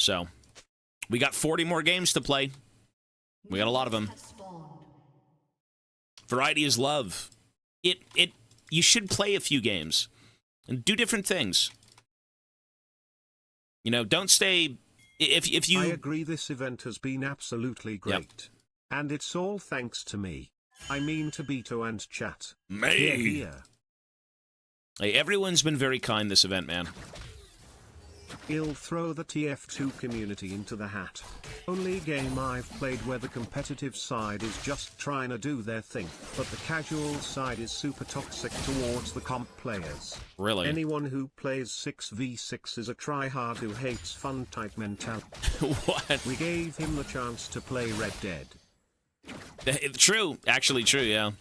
So, we got 40 more games to play. We got a lot of them. Variety is love. You should play a few games and do different things. You know, don't stay. If you. I agree. This event has been absolutely great, Yep. and it's all thanks to me. I mean, Tobito and chat. Me. Hear, hear. Hey, everyone's been very kind this event, man. He'll throw the TF2 community into the hat. Only game I've played where the competitive side is just trying to do their thing, but the casual side is super toxic towards the comp players. Really? Anyone who plays 6v6 is a tryhard who hates fun type mentality. What? We gave him the chance to play Red Dead. True. Actually true, yeah.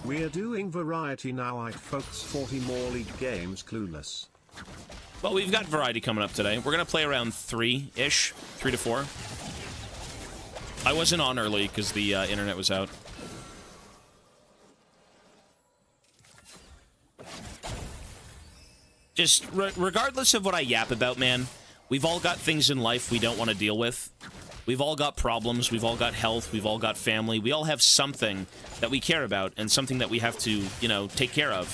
We're doing variety now. I'd folks 40 more league games clueless. Well, we've got variety coming up today. We're going to play around 3-ish. 3 to 4. I wasn't on early because the internet was out. Just regardless of what I yap about, man, we've all got things in life we don't want to deal with. We've all got problems, we've all got health, we've all got family. We all have something that we care about and something that we have to, you know, take care of.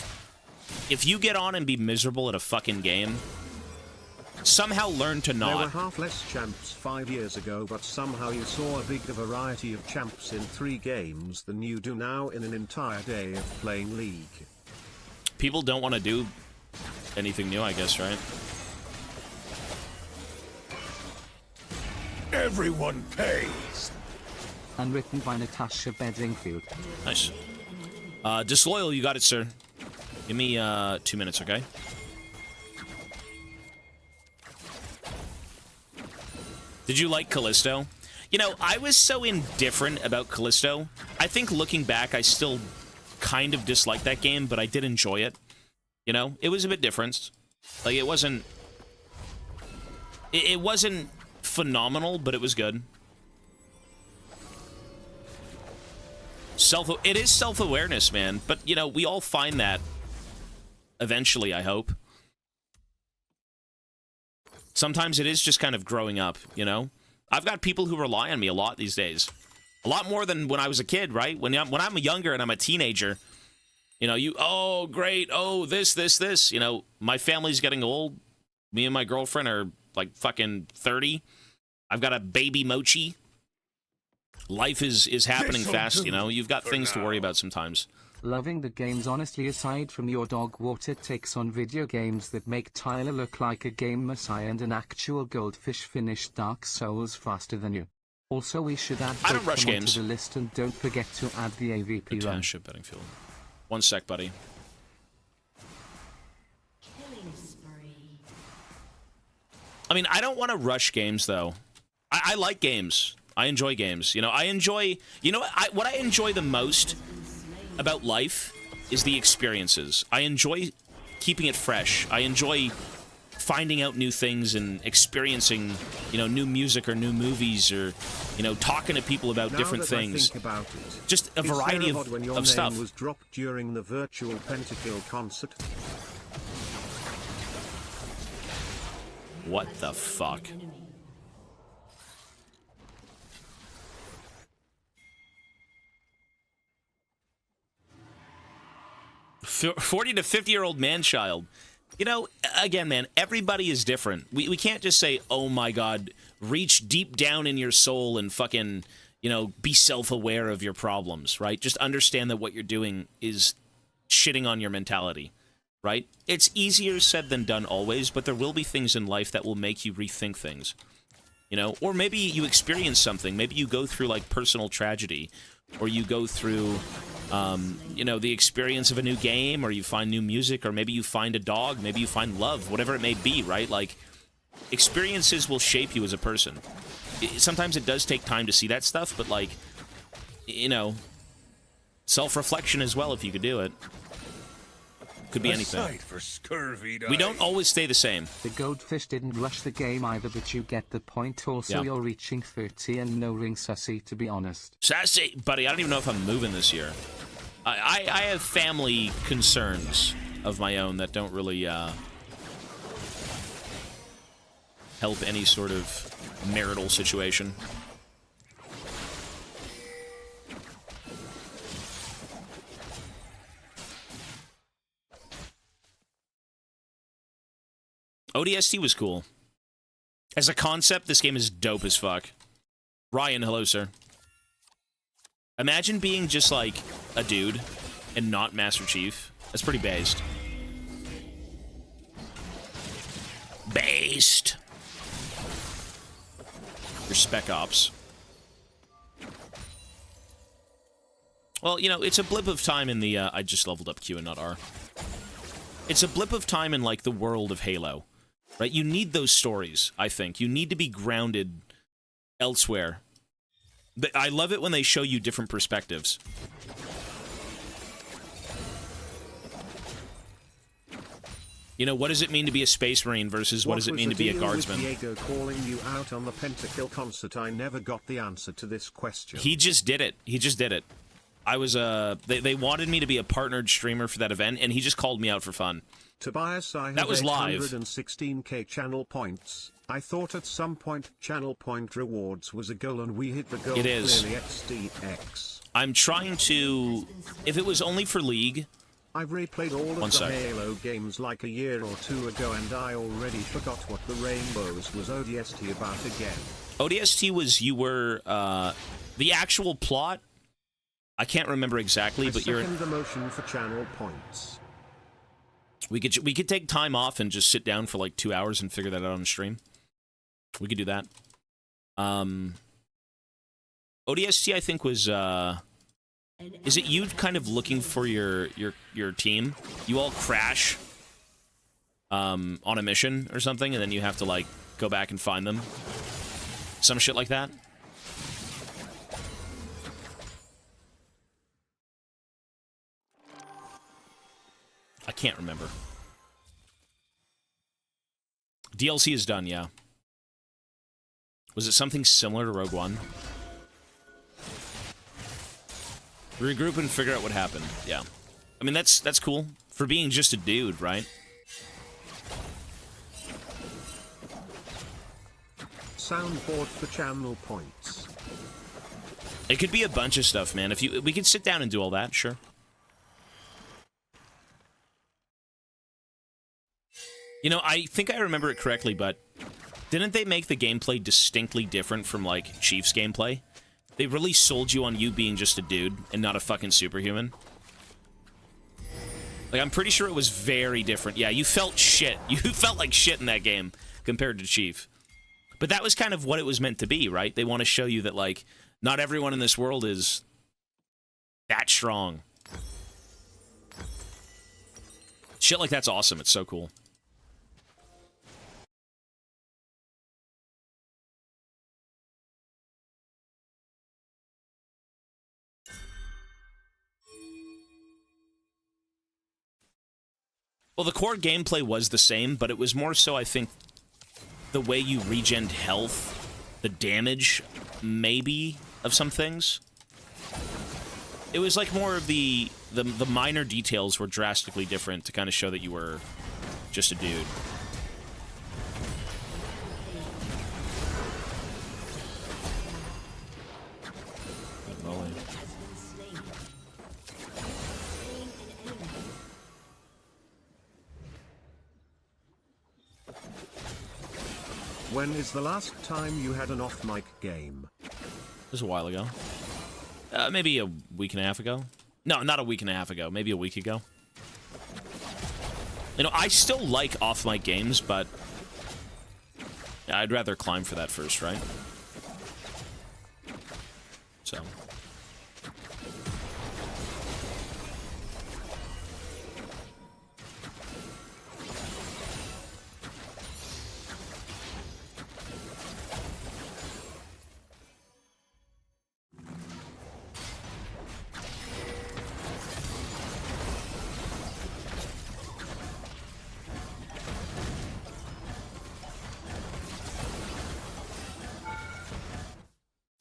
If you get on and be miserable at a fucking game, somehow learn to not. There were half less champs 5 years ago, but somehow you saw a bigger variety of champs in 3 games than you do now in an entire day of playing League. People don't want to do anything new, I guess, right? Everyone pays. And written by Natasha Bedingfield. Nice. Disloyal, you got it, sir. Give me 2 minutes, okay? Did you like Callisto? You know, I was so indifferent about Callisto. I think looking back, I still kind of dislike that game, but I did enjoy it. You know, it was a bit different. Like, it wasn't... It wasn't phenomenal, but it was good. It is self-awareness, man. But, you know, we all find that eventually, I hope. Sometimes it is just kind of growing up, you know? I've got people who rely on me a lot these days. A lot more than when I was a kid, right? When I'm younger and I'm a teenager, you know, oh, great, oh, this. You know, my family's getting old. Me and my girlfriend are, like, fucking 30. I've got a baby Mochi. Life is happening fast, you know? You've got things to worry about sometimes. Loving the games. Honestly, aside from your dog water takes on video games that make Tyler look like a game messiah and an actual goldfish finish Dark Souls faster than you. Also, we should add I don't rush Pokemon games. to the list and don't forget to add the AVP run. Natasha Bedingfield. 1 sec, buddy. I mean, I don't want to rush games, though. I like games. I enjoy games. You know, I enjoy... You know what I enjoy the most about life is the experiences. I enjoy keeping it fresh. I enjoy finding out new things and experiencing, you know, new music or new movies or, you know, talking to people about different things. I think about it, just a variety of when your stuff. name was dropped during the virtual Pentakill concert. What the fuck? For 40 to 50-year-old man-child. You know, again, man, everybody is different. We can't just say, oh my god, reach deep down in your soul and fucking, you know, be self-aware of your problems, right? Just understand that what you're doing is shitting on your mentality, right? It's easier said than done always, but there will be things in life that will make you rethink things, you know? Or maybe you experience something. Maybe you go through, like, personal tragedy, or you go through... you know, the experience of a new game, or you find new music, or maybe you find a dog, maybe you find love, whatever it may be, right? Like, experiences will shape you as a person. Sometimes it does take time to see that stuff, but, like, you know, self-reflection as well, if you could do it. Could be anything. For scurvy we don't always stay the same. The goldfish didn't rush the game either, but you get the point. Also, Yeah. You're reaching 30 and no ring sassy, to be honest. Sassy! Buddy, I don't even know if I'm moving this year. I have family concerns of my own that don't really help any sort of marital situation. ODST was cool. As a concept, this game is dope as fuck. Ryan, hello, sir. Imagine being just, like, a dude and not Master Chief. That's pretty based. Based! Your Spec Ops. Well, you know, it's a blip of time in the, I just leveled up Q and not R. It's a blip of time in, like, the world of Halo. Right? You need those stories, I think. You need to be grounded elsewhere. But I love it when they show you different perspectives. You know, what does it mean to be a Space Marine versus what does it mean to be a Guardsman? Diego calling you out on the Pentakill concert. I never got the answer to this question. He just did it. He just did it. I was, they wanted me to be a partnered streamer for that event, and he just called me out for fun. Tobias, I have that was live. 816k channel points. I thought at some point channel point rewards was a goal and we hit the goal. It is. Clearly XDX. I'm trying to... If it was only for League... I've replayed all of the Halo games like a year or two ago and I already forgot what the Rainbows was ODST about again. ODST was you were... the actual plot... I can't remember exactly, but you're... the motion for channel points. We could take time off and just sit down for like 2 hours and figure that out on the stream. We could do that. ODST, I think, was is it you kind of looking for your team? You all crash on a mission or something, and then you have to like go back and find them. Some shit like that. I can't remember. DLC is done, yeah. Was it something similar to Rogue One? Regroup and figure out what happened. Yeah. I mean, that's cool. For being just a dude, right? Soundboard for channel points. It could be a bunch of stuff, man. We could sit down and do all that, sure. You know, I think I remember it correctly, but didn't they make the gameplay distinctly different from, like, Chief's gameplay? They really sold you on you being just a dude and not a fucking superhuman. Like, I'm pretty sure it was very different. Yeah, you felt shit. You felt like shit in that game compared to Chief. But that was kind of what it was meant to be, right? They want to show you that, like, not everyone in this world is that strong. Shit like that's awesome. It's so cool. Well, the core gameplay was the same, but it was more so, I think, the way you regen health, the damage, maybe, of some things. It was like more of the minor details were drastically different to kind of show that you were just a dude. When is the last time you had an off-mic game? It was a while ago. Maybe a week and a half ago. No, not a week and a half ago. Maybe a week ago. You know, I still like off-mic games, but yeah, I'd rather climb for that first, right? So...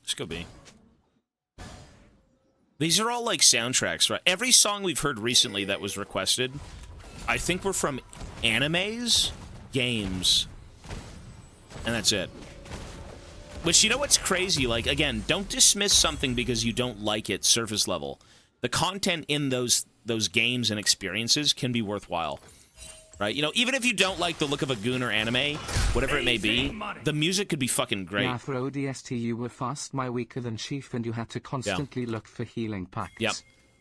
Let's go B. These are all like soundtracks, right? Every song we've heard recently that was requested, I think were from animes, games, and that's it. Which, you know what's crazy? Like, again, don't dismiss something because you don't like it surface level. The content in those games and experiences can be worthwhile. Right? You know, even if you don't like the look of a goon or anime, whatever it may be, the music could be fucking great. Yeah, for ODST you were fast my weaker than chief and you had to constantly look for healing packs. Yep.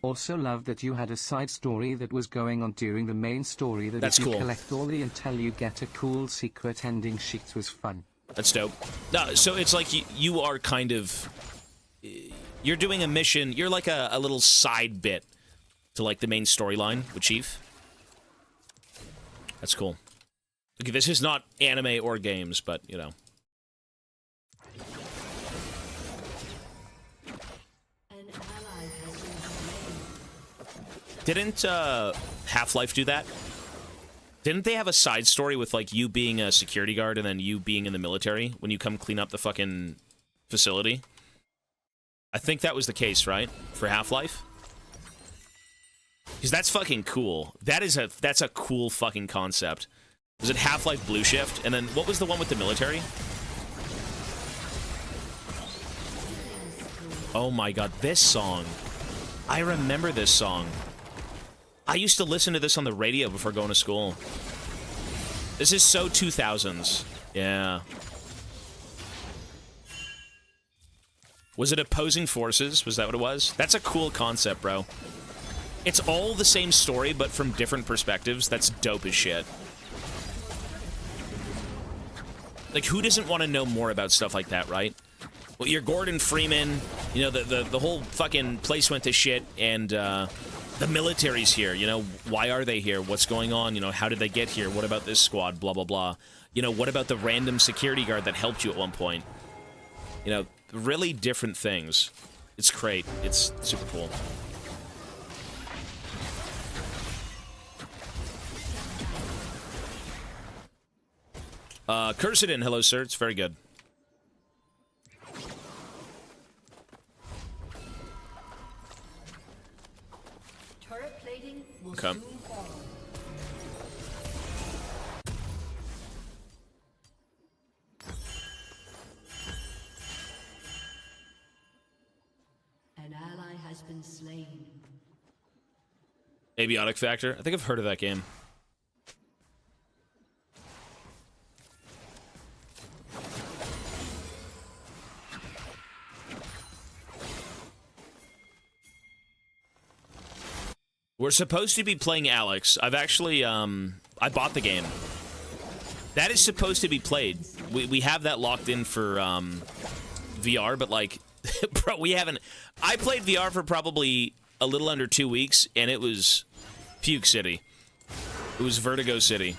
Also love that you had a side story that was going on during the main story that That's if you cool. collect all the intel you get a cool secret ending sheet was fun. That's dope. No, so it's like you are kind of... You're doing a mission, you're like a little side bit to like the main storyline with Chief. That's cool. Okay, this is not anime or games, but, you know. Didn't Half-Life do that? Didn't they have a side story with, like, you being a security guard and then you being in the military when you come clean up the fucking facility? I think that was the case, right? For Half-Life? Because that's fucking cool. That's a cool fucking concept. Was it Half-Life Blue Shift? And then what was the one with the military? Oh my god, this song. I remember this song. I used to listen to this on the radio before going to school. This is so 2000s. Yeah. Was it Opposing Forces? Was that what it was? That's a cool concept, bro. It's all the same story, but from different perspectives. That's dope as shit. Like, who doesn't want to know more about stuff like that, right? Well, you're Gordon Freeman, you know, the whole fucking place went to shit, and, the military's here, you know, why are they here? What's going on? You know, how did they get here? What about this squad? Blah, blah, blah. You know, what about the random security guard that helped you at one point? You know, really different things. It's great. It's super cool. Cursidin, hello, sir. It's very good. Turret plating will Okay. soon fall. An ally has been slain. Abiotic Factor. I think I've heard of that game. We're supposed to be playing Alex. I've actually, I bought the game. That is supposed to be played. We have that locked in for, VR, but, like, bro, we haven't... I played VR for probably a little under 2 weeks, and it was Puke City. It was Vertigo City.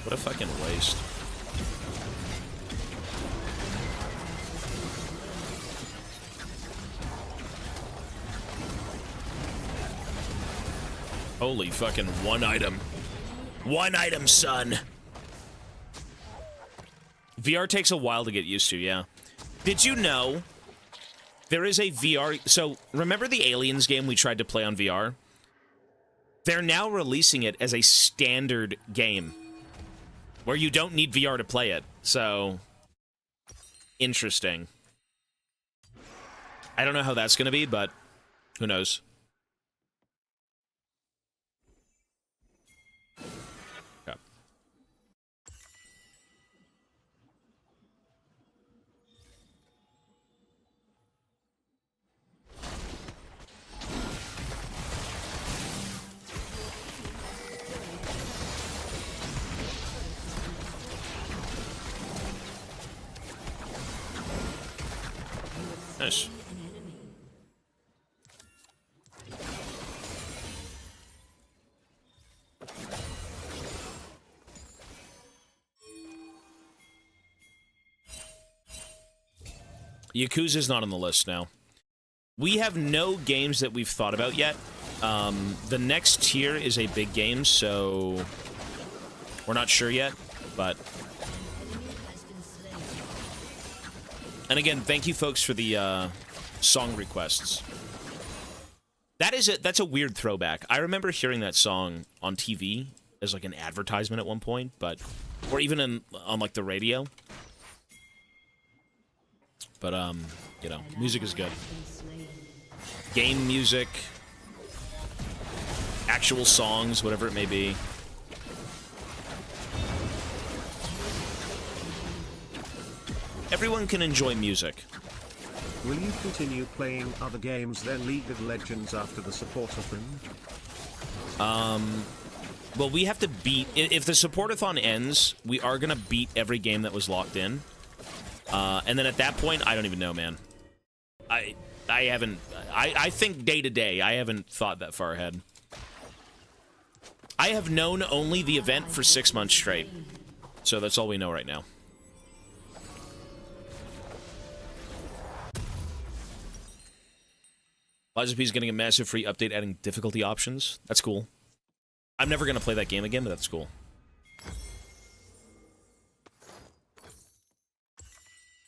What a fucking waste. Holy fucking one item. One item, son. VR takes a while to get used to, yeah. Did you know there is a VR... So, remember the Aliens game we tried to play on VR? They're now releasing it as a standard game where you don't need VR to play it. So, interesting. I don't know how that's going to be, but who knows? Nice. Yakuza's not on the list now. We have no games that we've thought about yet. The next tier is a big game, so we're not sure yet, but... And again, thank you folks for the song requests. That's a weird throwback. I remember hearing that song on TV as like an advertisement at one point, but or even on like the radio. But you know, music is good. Game music, actual songs, whatever it may be. Everyone can enjoy music. Will you continue playing other games than League of Legends after the supportathon? Well, we have to beat... If the supportathon ends, we are going to beat every game that was locked in. And then at that point, I don't even know, man. I haven't... I think day to day. I haven't thought that far ahead. I have known only the event for 6 months straight. So that's all we know right now. Liza P's getting a massive free update adding difficulty options. That's cool. I'm never going to play that game again, but that's cool.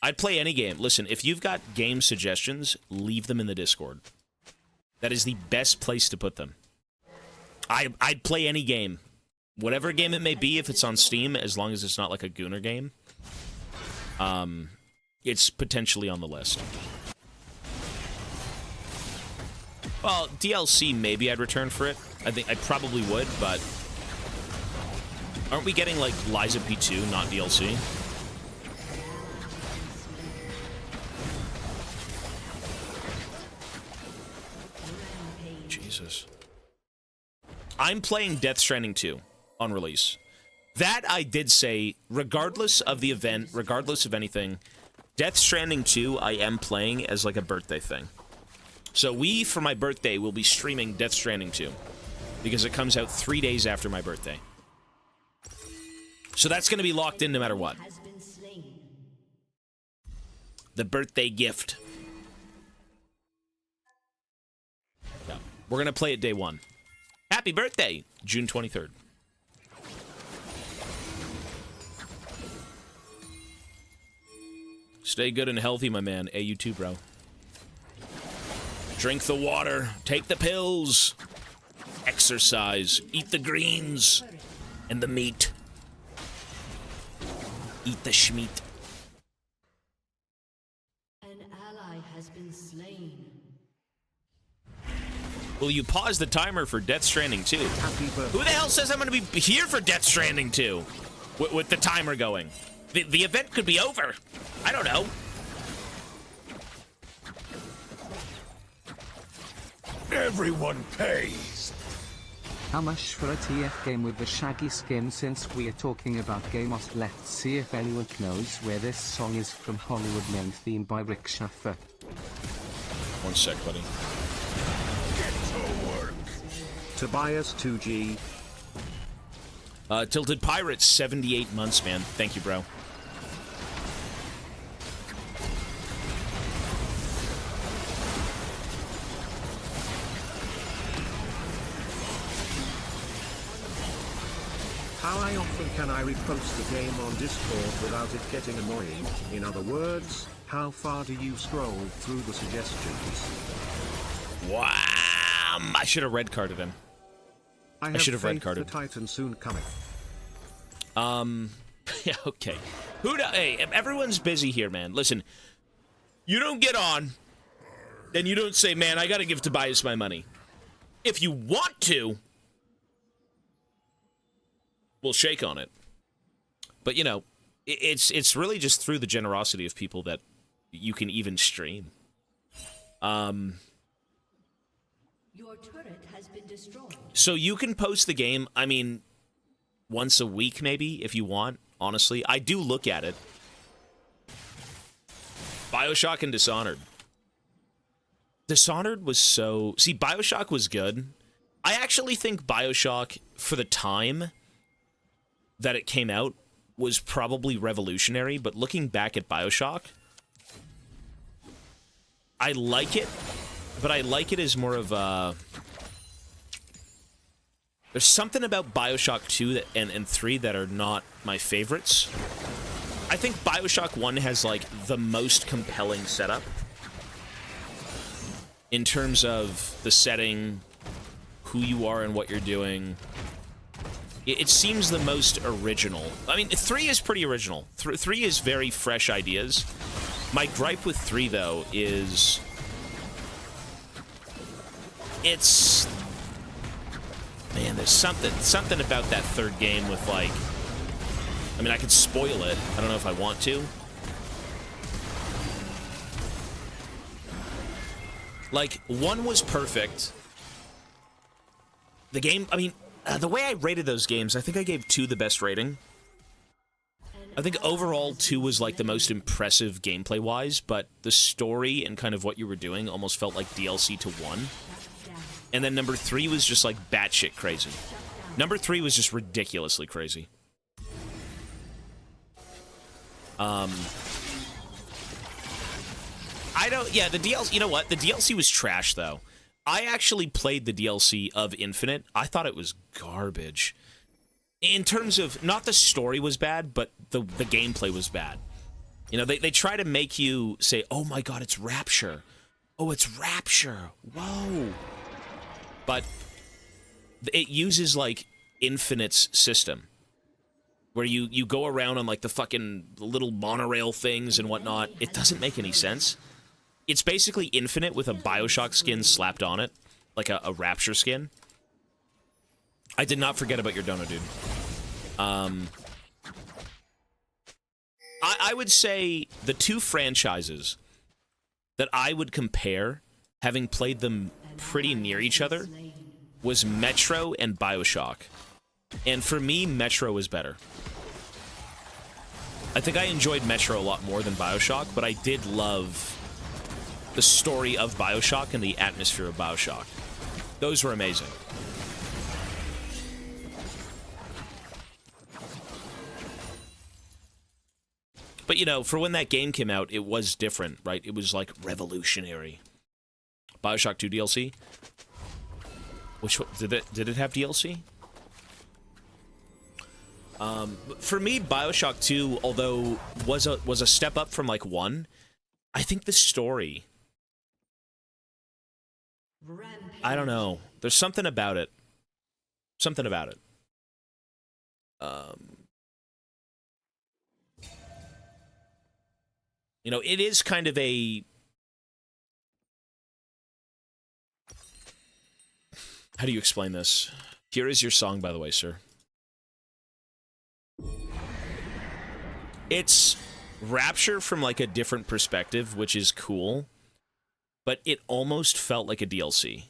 I'd play any game. Listen, if you've got game suggestions, leave them in the Discord. That is the best place to put them. I'd play any game. Whatever game it may be, if it's on Steam, as long as it's not like a Gooner game. It's potentially on the list. Well, DLC, maybe I'd return for it. I think I probably would, but... Aren't we getting, like, Liza P2, not DLC? Jesus. I'm playing Death Stranding 2 on release. That I did say, regardless of the event, regardless of anything, Death Stranding 2 I am playing as, like, a birthday thing. So we, for my birthday, will be streaming Death Stranding 2. Because it comes out 3 days after my birthday. So that's going to be locked in no matter what. The birthday gift. Yeah. We're going to play it day one. Happy birthday! June 23rd. Stay good and healthy, my man. Hey, you too, bro. Drink the water, take the pills, exercise, eat the greens, and the meat. Eat the schmeat. An ally has been slain. Will you pause the timer for Death Stranding 2? Who the hell says I'm going to be here for Death Stranding 2? With the timer going. The event could be over. I don't know. Everyone pays. How much for a TF game with the shaggy skin? Since we are talking about gamers, let's see if anyone knows where this song is from. Hollywood Men theme by Rick Schaffer. 1 sec, buddy. Get to work. Tobias 2G. Tilted Pirates, 78 months, man. Thank you, bro. How often can I repost the game on Discord without it getting annoying? In other words, how far do you scroll through the suggestions? Wow! I should have red carded him. I should have red faith carded. the Titan soon coming. Yeah, okay. Hey, everyone's busy here, man. Listen, you don't get on, then you don't say, man, I gotta give Tobias my money. If you want to, we'll shake on it. But, you know, it's really just through the generosity of people that you can even stream. Your turret has been destroyed. So you can post the game, I mean, once a week maybe, if you want, honestly. I do look at it. Bioshock and Dishonored. Dishonored was so... See, Bioshock was good. I actually think Bioshock, for the time that it came out, was probably revolutionary, but looking back at Bioshock, I like it, but I like it as more of a... There's something about Bioshock 2 and 3 that are not my favorites. I think Bioshock 1 has, like, the most compelling setup in terms of the setting, who you are and what you're doing. It seems the most original. I mean, 3 is pretty original. 3 is very fresh ideas. My gripe with 3, though, is... it's... man, there's something about that third game with, like... I mean, I could spoil it. I don't know if I want to. Like, 1 was perfect. The game, I mean, the way I rated those games, I think I gave 2 the best rating. I think overall 2 was, like, the most impressive gameplay-wise, but the story and kind of what you were doing almost felt like DLC to 1. And then number 3 was just, like, batshit crazy. Number 3 was just ridiculously crazy. Yeah, the DLC, you know what? The DLC was trash, though. I actually played the DLC of Infinite. I thought it was garbage. In terms of, not the story was bad, but the gameplay was bad. You know, they try to make you say, oh my god, it's Rapture. Oh, it's Rapture. Whoa. But it uses, like, Infinite's system. Where you go around on, like, the fucking little monorail things and whatnot. It doesn't make any sense. It's basically Infinite with a Bioshock skin slapped on it. Like a Rapture skin. I did not forget about your dono, dude. I would say the 2 franchises that I would compare, having played them pretty near each other, was Metro and Bioshock. And for me, Metro was better. I think I enjoyed Metro a lot more than Bioshock, but I did love the story of Bioshock and the atmosphere of Bioshock. Those were amazing. But, you know, for when that game came out, it was different, right? It was, like, revolutionary. Bioshock 2 DLC? Which one? Did it have DLC? For me, Bioshock 2, although was a step up from, like, 1, I think the story... I don't know. There's something about it. Something about it. You know, it is kind of a... how do you explain this? Here is your song, by the way, sir. It's Rapture from, like, a different perspective, which is cool. But it almost felt like a DLC.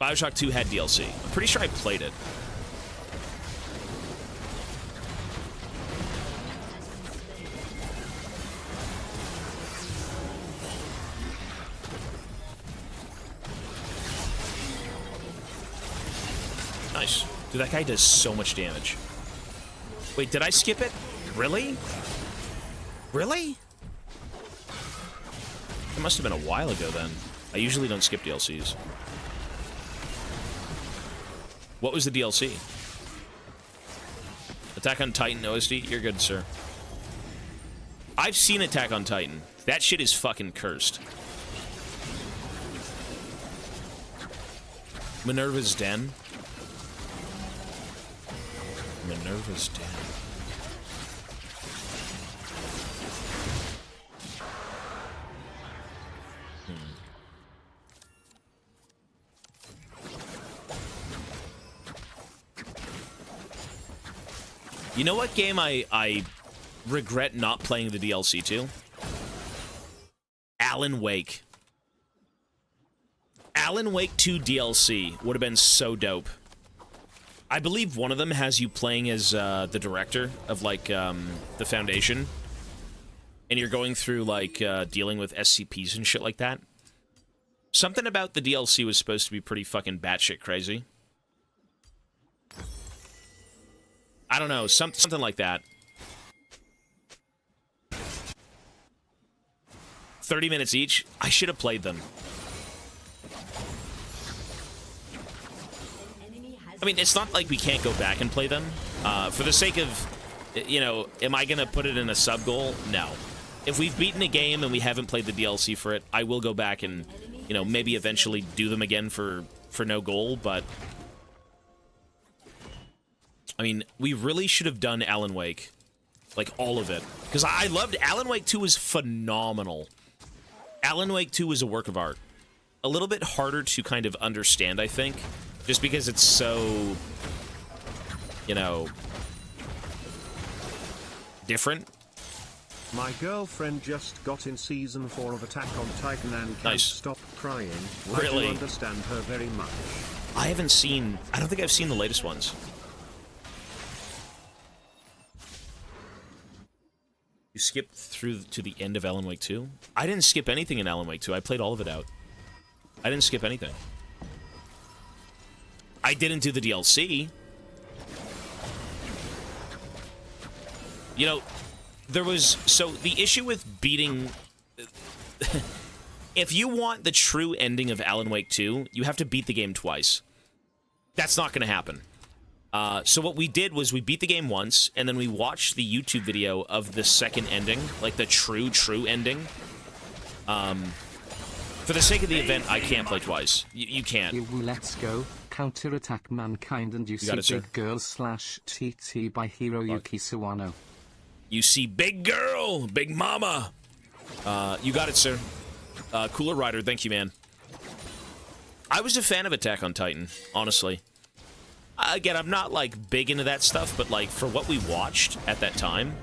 Bioshock 2 had DLC. I'm pretty sure I played it. Nice. Dude, that guy does so much damage. Wait, did I skip it? Really? Really? It must have been a while ago, then. I usually don't skip DLCs. What was the DLC? Attack on Titan OST? You're good, sir. I've seen Attack on Titan. That shit is fucking cursed. Minerva's Den? Minerva's Den. You know what game I regret not playing the DLC to? Alan Wake. Alan Wake 2 DLC would have been so dope. I believe one of them has you playing as the director of, like, the Foundation. And you're going through, like, dealing with SCPs and shit like that. Something about the DLC was supposed to be pretty fucking batshit crazy. I don't know, something like that. 30 minutes each? I should have played them. I mean, it's not like we can't go back and play them. For the sake of You know, am I gonna put it in a sub goal? No. If we've beaten a game and we haven't played the DLC for it, I will go back and, you know, maybe eventually do them again for no goal, but... I mean, we really should have done Alan Wake. Like, all of it. Because I loved... Alan Wake 2 was phenomenal. Alan Wake 2 was a work of art. A little bit harder to kind of understand, I think. Just because it's so... You know... different. My girlfriend just got in Season 4 of Attack on Titan and can't Nice. stop crying. Really? I do understand her very much. I haven't seen... I don't think I've seen the latest ones. You skipped through to the end of Alan Wake 2? I didn't skip anything in Alan Wake 2. I played all of it out. I didn't skip anything. I didn't do the DLC. You know, there was... So, the issue with beating... If you want the true ending of Alan Wake 2, you have to beat the game twice. That's not going to happen. So what we did was we beat the game once, and then we watched the YouTube video of the second ending, like the true ending. For the sake of the event, I can't play twice. You can't. Let's go. Counterattack mankind and you see got it, sir. Big Girl / TT by Hiroyuki Sawano. You see Big Girl, Big Mama. You got it, sir. Cooler Rider, thank you, man. I was a fan of Attack on Titan, honestly. Again, I'm not, like, big into that stuff, but, like, for what we watched at that time,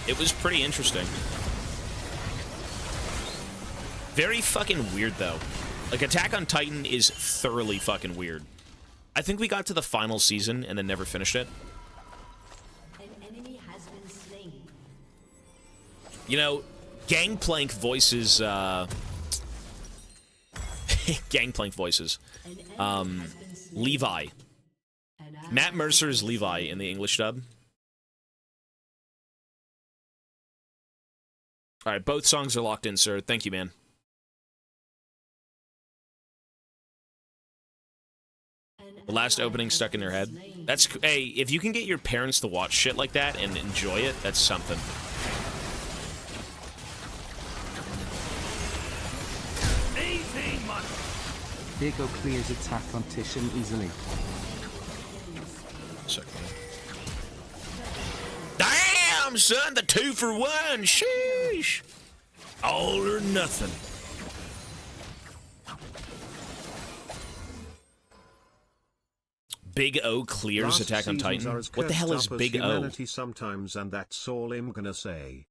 it was pretty interesting. Very fucking weird, though. Like, Attack on Titan is thoroughly fucking weird. I think we got to the final season and then never finished it. An enemy has been slain. You know, GANGPLANK voices, GANGPLANK voices. Levi. Matt Mercer is Levi in the English dub. Alright, both songs are locked in, sir. Thank you, man. The last opening stuck in their head. That's... Hey, if you can get your parents to watch shit like that and enjoy it, that's something. Big O clears Attack on Titan easily. Damn, son, the 2-for-1. Sheesh. All or nothing. Big O clears Last Attack on seasons Titan. are as What the hell is cursed up as Big O? humanity sometimes, and that's all I'm gonna say.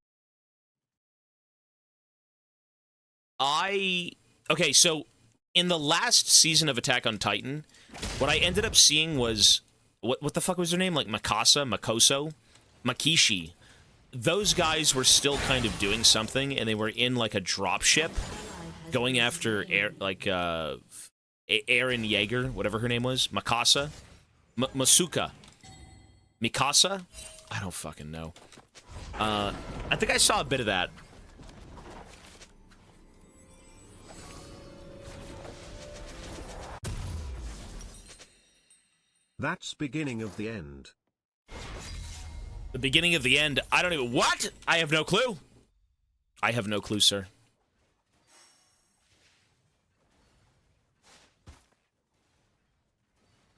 Okay, so in the last season of Attack on Titan, what I ended up seeing was... What the fuck was their name? Like Makoso? Makishi. Those guys were still kind of doing something, and they were in, like, a dropship going after, Eren Yeager, whatever her name was. Masuka. Mikasa? I don't fucking know. I think I saw a bit of that. That's beginning of the end. The beginning of the end. I don't even... What? I have no clue. I have no clue, sir.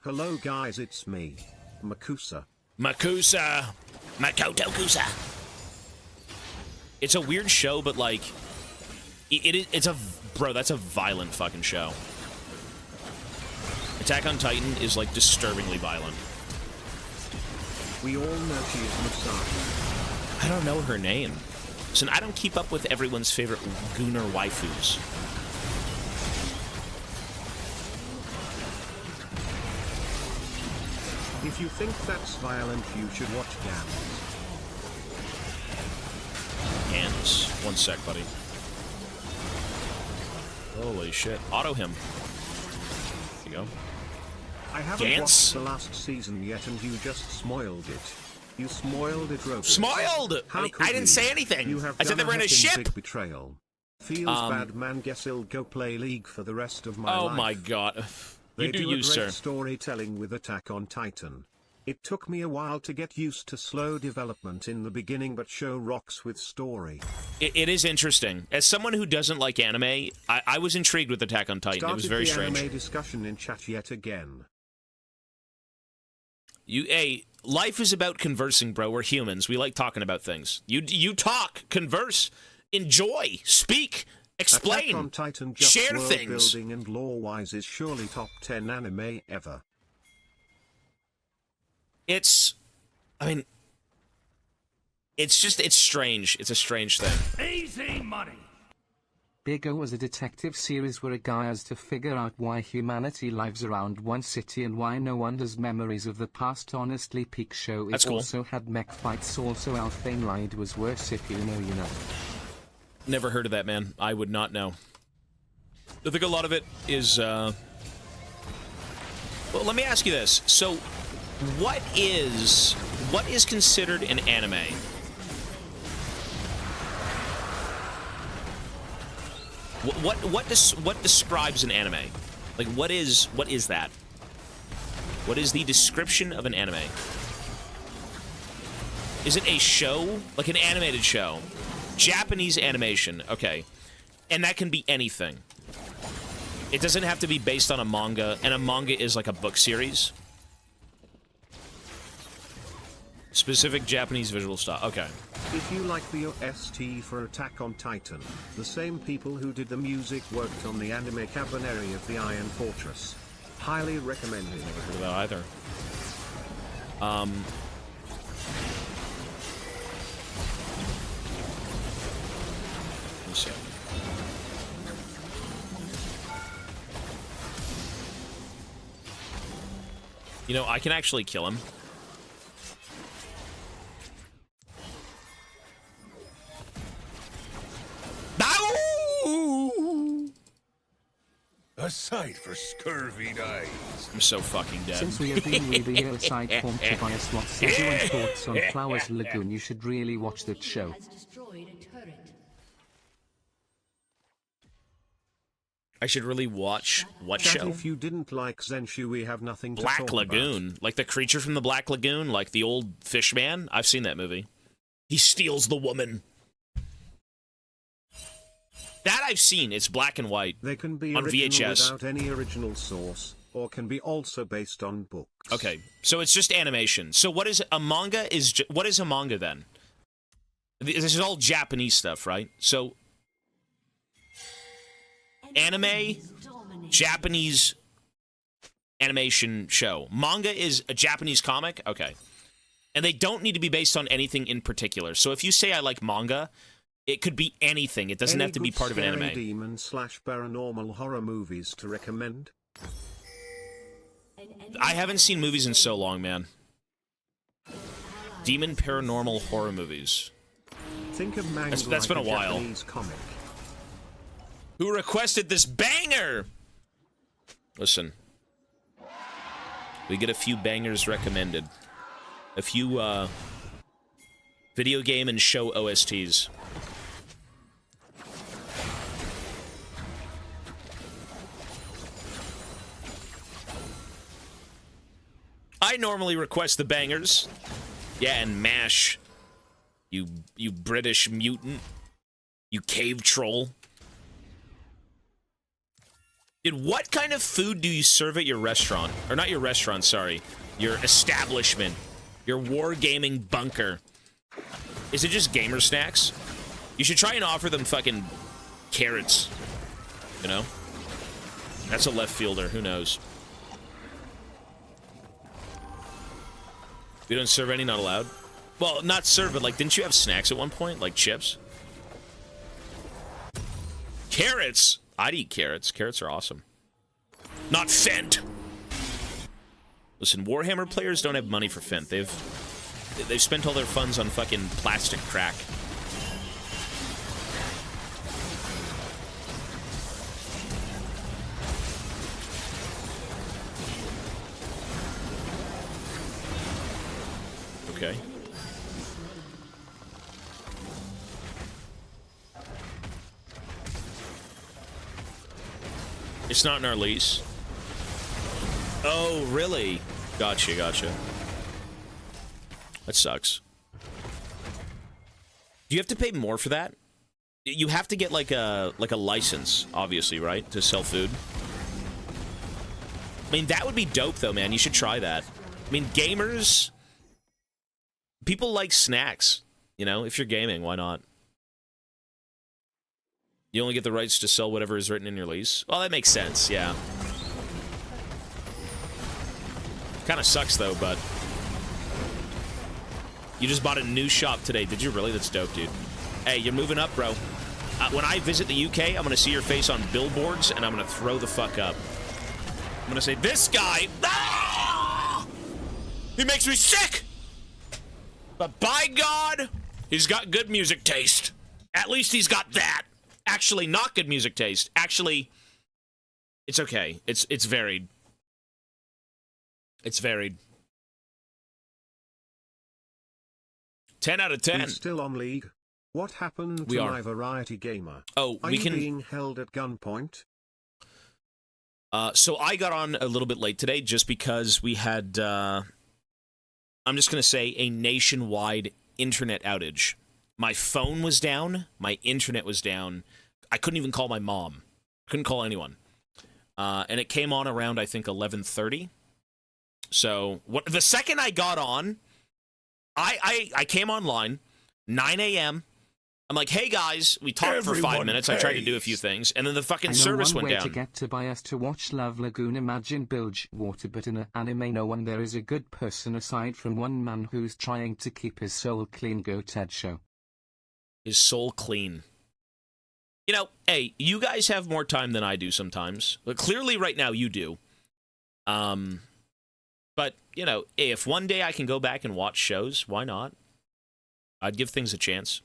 Hello guys, it's me, Makoto Kusa. It's a weird show, but, like... It's a... Bro, that's a violent fucking show. Attack on Titan is, like, disturbingly violent. We all know she is Messiah. I don't know her name. Listen, I don't keep up with everyone's favorite Gunnar waifus. If you think that's violent, you should watch Gans. One sec, buddy. Holy shit. Auto him. There you go. I haven't Gans? watched the last season yet, and you just spoiled it. You spoiled it, Robert. Smoiled! How I could didn't you? say anything. You have I said they done were in a heckin' ship. Big betrayal. Feels bad, man. Guess I'll go play League for the rest of my life. Oh my god. They You do do you, a great sir. storytelling with Attack on Titan. It took me a while to get used to slow development in the beginning, but show rocks with story. It is interesting. As someone who doesn't like anime, I was intrigued with Attack on Titan. It was very strange. Anime discussion in chat yet again. Hey, life is about conversing, bro. We're humans. We like talking about things. You talk, converse, enjoy, speak, explain, Attack on Titan just share world things. building and lore-wise is surely top 10 anime ever. It's strange. It's a strange thing. Easy money. Big O was a detective series where a guy has to figure out why humanity lives around one city and why no one has memories of the past. Honestly, peak show. It That's cool. also had mech fights. Also, Alphane lied was worse. If you know, you know. Never heard of that, man. I would not know. I think a lot of it is, well, let me ask you this. So, what is considered an anime? What describes an anime? Like, what is that? What is the description of an anime? Is it a show? Like an animated show? Japanese animation, okay. And that can be anything. It doesn't have to be based on a manga, and a manga is like a book series. Specific Japanese visual style, okay. If you like the OST for Attack on Titan, the same people who did the music worked on the anime Cabaneri of the Iron Fortress. Highly recommended. Never heard of that either. Let me see. You know, I can actually kill him. A sight for scurvied eyes. I'm so fucking dead. Since we have been reading here aside from Tobias, what's everyone's thoughts on Flowers Lagoon? You should really watch that show. Has destroyed a turret. I should really watch what Chat, show? if you didn't like Zenshu, we have nothing to Black talk Lagoon. Like the creature from the Black Lagoon, like the old fish man. I've seen that movie. He steals the woman. That I've seen. It's black and white. They can be on original VHS. without any original source, or can be also based on books. Okay, so it's just animation. So what is a manga? What is a manga then? This is all Japanese stuff, right? So anime, Japanese animation show. Manga is a Japanese comic? Okay. And they don't need to be based on anything in particular. So if you say I like manga, it could be anything. It doesn't have to be part of an anime. Demon/paranormal horror movies to recommend? I haven't seen movies in so long, man. Demon paranormal horror movies. Think of manga That's been a while. Japanese comic. Who requested this banger? Listen. We get a few bangers recommended. A few, video game and show OSTs. I normally request the bangers. Yeah, and MASH. You British mutant. You cave troll. Dude, what kind of food do you serve at your restaurant? Or not your restaurant, sorry. Your establishment. Your wargaming bunker. Is it just gamer snacks? You should try and offer them fucking carrots. You know? That's a left fielder, who knows? We don't serve any, not allowed? Well, not serve, but like, didn't you have snacks at one point? Like chips? Carrots! I'd eat carrots. Carrots are awesome. Not Fent! Listen, Warhammer players don't have money for Fent. They've spent all their funds on fucking plastic crack. Okay. It's not in our lease. Oh, really? Gotcha, gotcha. That sucks. Do you have to pay more for that? You have to get like a license, obviously, right, to sell food. I mean, that would be dope, though, man. You should try that. I mean, gamers, people like snacks. You know, if you're gaming, why not? You only get the rights to sell whatever is written in your lease. Well, that makes sense. Yeah. Kind of sucks, though, but you just bought a new shop today. Did you really? That's dope, dude. Hey, you're moving up, bro. When I visit the UK, I'm going to see your face on billboards, and I'm going to throw the fuck up. I'm going to say, this guy, ah! He makes me sick! But by God, he's got good music taste. At least he's got that. Actually, not good music taste. Actually, it's okay. It's varied. It's varied. 10 out of 10. We're still on League. What happened We to are. my variety gamer? Oh, Are we you can. being held at gunpoint? So I got on a little bit late today just because we had, I'm just going to say, a nationwide internet outage. My phone was down. My internet was down. I couldn't even call my mom. Couldn't call anyone. And it came on around, I think, 11:30. So the second I got on, I came online, 9 a.m., I'm like, hey guys, we talked for 5 minutes. I tried to do a few things, and then the fucking service went down. I know one way to get Tobias to watch Love Lagoon. Imagine bilge water, but in an anime no one there is a good person aside from one man who's trying to keep his soul clean. Go Ted Show. His soul clean. You know, hey, you guys have more time than I do sometimes. But clearly right now you do. But, you know, if one day I can go back and watch shows, why not? I'd give things a chance.